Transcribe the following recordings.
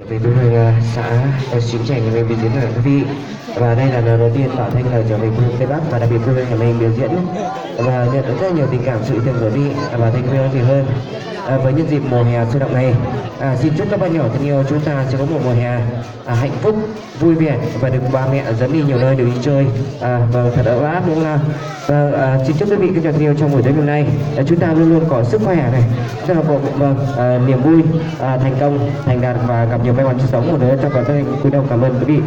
Về quê hương xã Xín Chảnh nhà mình biểu diễn ở quý vị, và đây là lần đầu tiên Bảo Thanh là trở về quê hương Tây Bắc, và đặc biệt quê hương nhà mình biểu diễn và nhận được rất nhiều tình cảm sự yêu thương của quý vị và Thanh quê hương thì hơn. Với nhân dịp mùa hè sôi động này, xin chúc các bạn nhỏ thân yêu chúng ta sẽ có một mùa hè hạnh phúc, vui vẻ và được ba mẹ dẫn đi nhiều nơi được đi chơi và thật ấm áp đúng không nào? Xin chúc quý vị các nhỏ thân yêu trong buổi tối hôm nay chúng ta luôn luôn có sức khỏe này, rất là niềm vui, thành công, thành đạt và gặp nhiều may mắn trong sống. Một nữa trong quá trình cúi đầu cảm ơn quý vị.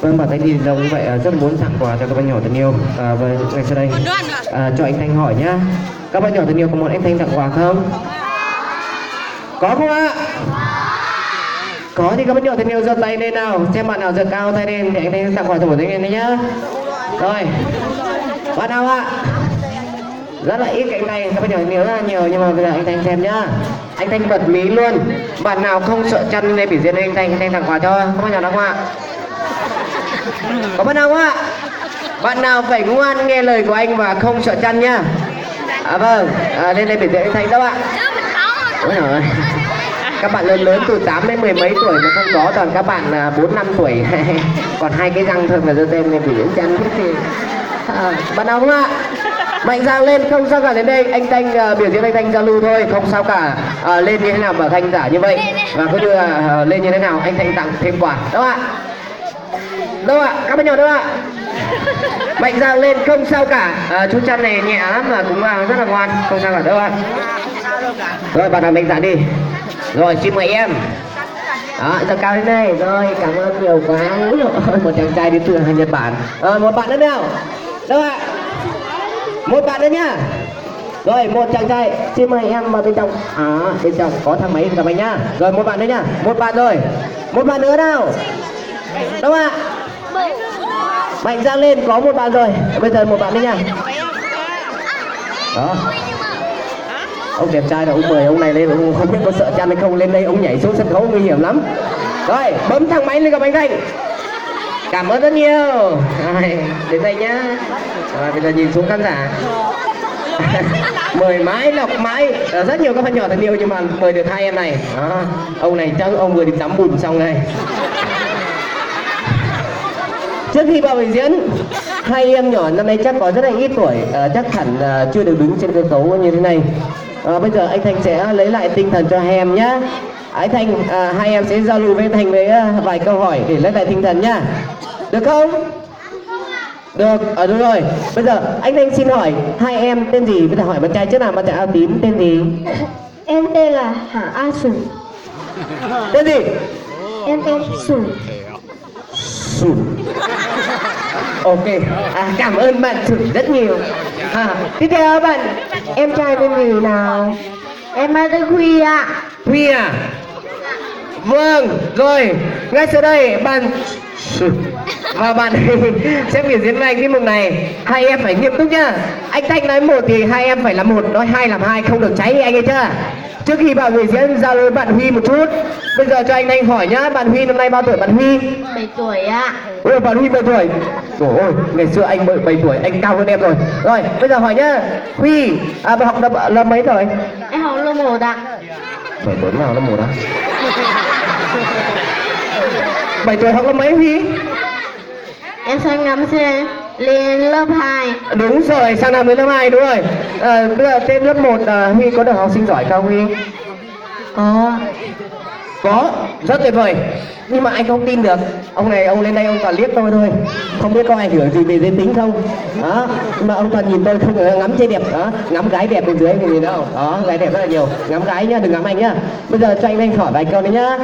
Vâng, bản thân đi đâu như vậy rất muốn tặng quà cho các bạn nhỏ thân yêu. Và ngay sau đây cho anh Thanh hỏi nhá, các bạn nhỏ thân yêu có muốn anh Thanh tặng quà không? Có không ạ? Có thì các bạn nhỏ thân yêu giơ tay lên nào, xem bạn nào giơ cao tay lên thì anh Thanh tặng quà cho một thanh niên đấy nhá. Rồi, bạn nào ạ? Rất là ít cạnh tay, các bạn nhỏ thân yêu rất là nhiều, nhưng mà bây giờ anh Thanh xem nhá. Anh Thanh bật mí luôn, bạn nào không sợ chăn lên biểu diễn anh Thanh tặng quà cho các bạn nhỏ đó không ạ? Có bạn nào không ạ? Bạn nào phải ngoan nghe lời của anh và không sợ chăn nhá. Vâng, lên đây biểu diễn anh Thanh đó ạ. Ôi trời ơi, các bạn lớn lớn từ 8 đến mười mấy tuổi mà không có, toàn các bạn 4-5 tuổi còn hai cái răng thôi mà giơ tên lên biểu diễn chăn thế thì bạn nào không ạ? Mạnh dạn lên, không sao cả, đến đây anh Thanh biểu diễn anh Thanh giao lưu thôi, không sao cả. Lên như thế nào Bảo Thanh giả như vậy, và cứ đưa lên như thế nào anh Thanh tặng thêm quà đâu ạ? Đâu ạ? Các bạn nhỏ đâu ạ? Mạnh dạn lên, không sao cả. Chú chăn này nhẹ lắm mà cũng rất là ngoan, không sao cả đâu ạ. Rồi bạn nào mạnh dạn đi. Rồi xin mời em. Đó, giơ cao lên đây. Rồi cảm ơn nhiều quá. Một chàng trai đến từ Nhật Bản. Một bạn nữa nào. Đâu ạ? Một bạn nữa nhá. Rồi một chàng trai, xin mời em vào bên trong. Bên trong có thang máy các bạn nhá. Rồi một bạn nữa nhá. Một bạn rồi. Một bạn nữa nào. Đâu ạ? Mạnh dạn lên, có một bạn rồi. Bây giờ một bạn nữa nha. Đó. Ông đẹp trai là ông mời ông này lên, ông không biết có sợ chăn hay không, lên đây ông nhảy xuống sân khấu nguy hiểm lắm. Rồi, bấm thang máy lên gặp anh Thanh. Cảm ơn rất nhiều. Rồi, đến đây nhá. Rồi, bây giờ nhìn xuống khán giả. Mời mãi lọc mãi, rất nhiều các bạn nhỏ thân yêu nhưng mà mời được hai em này. Đó. Ông này chắc ông vừa đi tắm bùn xong đây. Trước khi vào biểu diễn, hai em nhỏ năm nay chắc có rất là ít tuổi, chắc hẳn chưa được đứng trên sân khấu như thế này. Bây giờ anh Thanh sẽ lấy lại tinh thần cho hai em nhé. Anh Thanh, hai em sẽ giao lưu với anh Thanh với vài câu hỏi để lấy lại tinh thần nhá. Được không? Được, đúng rồi. Bây giờ anh Thanh xin hỏi hai em tên gì? Bây giờ hỏi bạn trai trước nào, bạn trai áo tím tên gì? Em tên là Hạ A Sủ. Tên gì? Em tên Sủ. Sủ. Ok, cảm ơn bạn Sủ rất nhiều. Tiếp theo bạn, Em trai tên gì nào? Em tên Huy ạ. Huy à? Vâng, rồi, ngay sau đây bạn và bạn sẽ biểu diễn với anh cái mục này. Hai em phải nghiêm túc nhá. Anh Thanh nói một thì hai em phải làm một, nói hai làm hai, không được cháy anh ấy chưa? Trước khi bạn biểu diễn giao lưu bạn Huy một chút. Bây giờ cho anh Thanh hỏi nhá, bạn Huy năm nay bao tuổi bạn Huy? 7 tuổi ạ. Ôi, bạn Huy 7 tuổi. Trời ơi, ngày xưa anh 7 tuổi, anh cao hơn em rồi. Rồi, bây giờ hỏi nhá. Huy, bạn học lớp mấy rồi? Em học lớp 1 ạ. 7 tuổi nào lớp 1 á? 7 tuổi học lớp mấy Huy? Em sang năm sẽ lên lớp 2. Đúng rồi, sang năm đến lớp 2 đúng rồi. Bây giờ trên lớp 1 Huy có được học sinh giỏi không Huy? Có, rất tuyệt vời. Nhưng mà anh không tin được. Ông này ông lên đây ông toàn liếc tôi thôi, không biết có ảnh hưởng gì về giới tính không. Đó, nhưng mà ông toàn nhìn tôi không ngắm trai đẹp đó, ngắm gái đẹp bên dưới anh nhìn đâu. Đó, gái đẹp rất là nhiều. Ngắm gái nhá, đừng ngắm anh nhá. Bây giờ cho anh hỏi vài câu đấy nhá.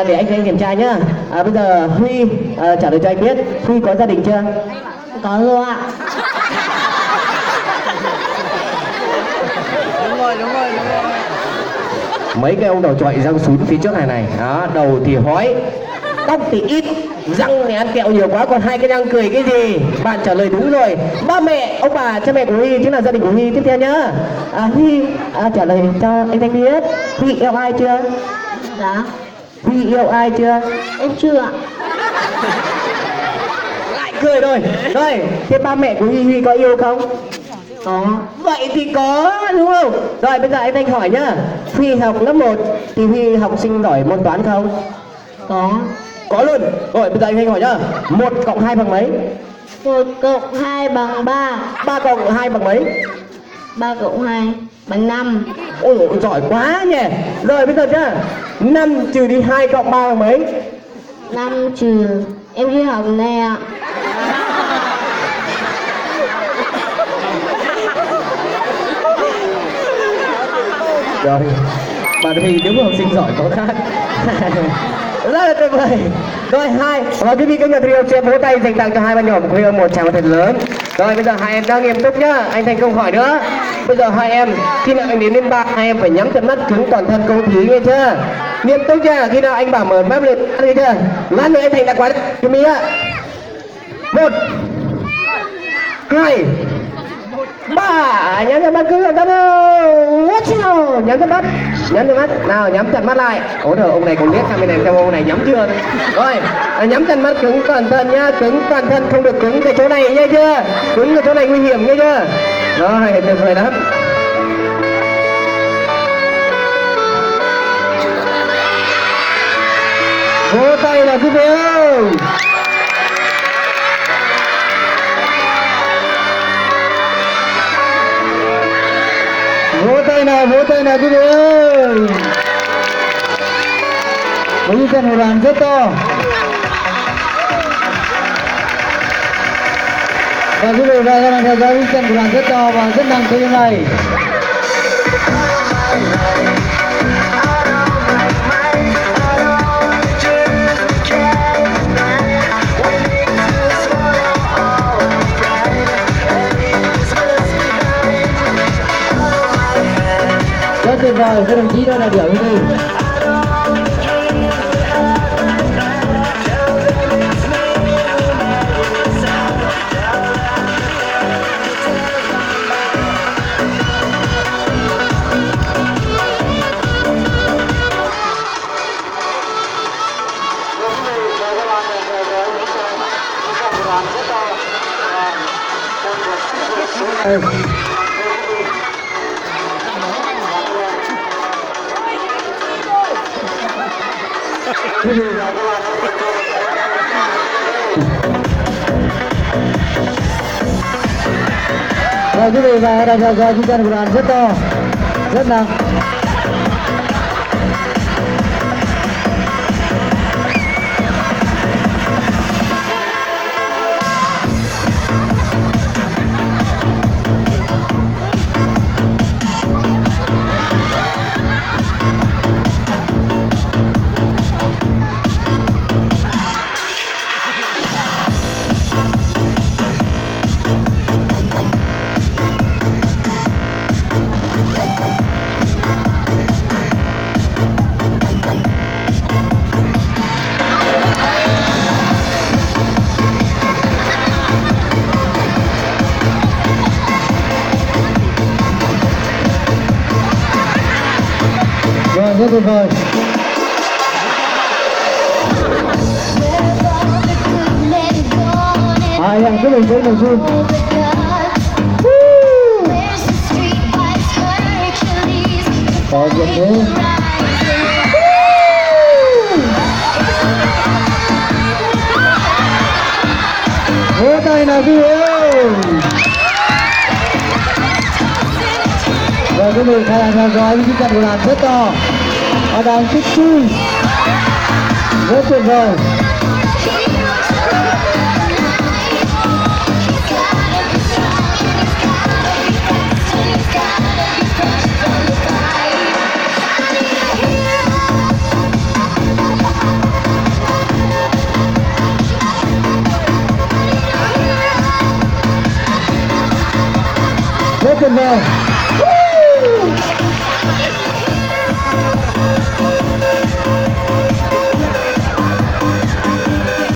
Để anh kiểm tra nhá. Bây giờ Huy trả lời cho anh biết, Huy có gia đình chưa? Có rồi ạ. Đúng rồi. Mấy cái ông đầu trọi răng sún phía trước này. Đó, đầu thì hói, tóc thì ít, răng thì ăn kẹo nhiều quá, còn hai cái răng cười cái gì? Bạn trả lời đúng rồi. Ba mẹ, ông bà, cha mẹ của Huy chính là gia đình của Huy. Tiếp theo nhá. Huy trả lời cho anh Thanh biết. Huy yêu ai chưa? Dạ. Huy yêu ai chưa? Em chưa ạ. Lại cười rồi. Rồi, thế ba mẹ của Huy có yêu không? Có. Vậy thì có đúng không? Rồi bây giờ anh Thanh hỏi nhá. Phi học lớp 1 thì Phi học sinh giỏi môn toán không? Có. Có luôn. Rồi bây giờ anh Thanh hỏi nhá. 1 cộng 2 bằng mấy? 1 cộng 2 bằng 3. 3 cộng 2 bằng mấy? 3 cộng 2 bằng 5. Ôi dồi, giỏi quá nhỉ. Rồi bây giờ nhá. 5 trừ đi 2 cộng 3 bằng mấy? 5 trừ. Em chưa học này ạ. Rồi bạn thì đúng học sinh giỏi có khác. Rất là tuyệt vời. Rồi hai và quý vị các nhà thầy sẽ vỗ tay dành tặng cho hai bạn nhỏ của Huy một tràng thật lớn. Rồi bây giờ hai em đang nghiêm túc nhá. Anh thành công hỏi nữa. Bây giờ hai em khi nào anh đến 3 hai em phải nhắm tận mắt cứng toàn thân câu thí nghe chưa? Nghiêm túc nha. Khi nào anh bảo mở mắt lên nghe chưa? Lát nữa anh thành đã quá chú ý ạ. 1 2 3 nhắm tận mắt cứng toàn thân. Nhắm tận mắt, nhắm tận mắt nào, nhắm chặt mắt lại. Ôi trời, ông này còn biết sang bên này xem ông này nhắm chưa. Rồi nhắm chặt mắt cứng toàn thân nhá, cứng toàn thân, không được cứng cái chỗ này nghe chưa, cứng cái chỗ này nguy hiểm nghe chưa. Rồi tuyệt vời lắm. Vỗ tay là quý vị ơi. Vỗ tay nào quý vị ơi. Với những chân một đoàn rất to. Và quý vị và các bạn theo dõi những chân một đoàn rất to và rất nặng như này. Rất tuyệt vời, các đồng chí đó là biểu như thế. Rồi quý vị và đang theo dõi chương trình của đoàn rất to, rất nặng. Rồi rất tuyệt vời. Hai em cứ bình tĩnh một chút. Có chuyện thế. Vỗ tay nào quý vị ơi. Rồi quý vị khán giả theo dõi những trận của đoàn rất to và đoàn thích chi rất tuyệt vời. Rất tuyệt vời.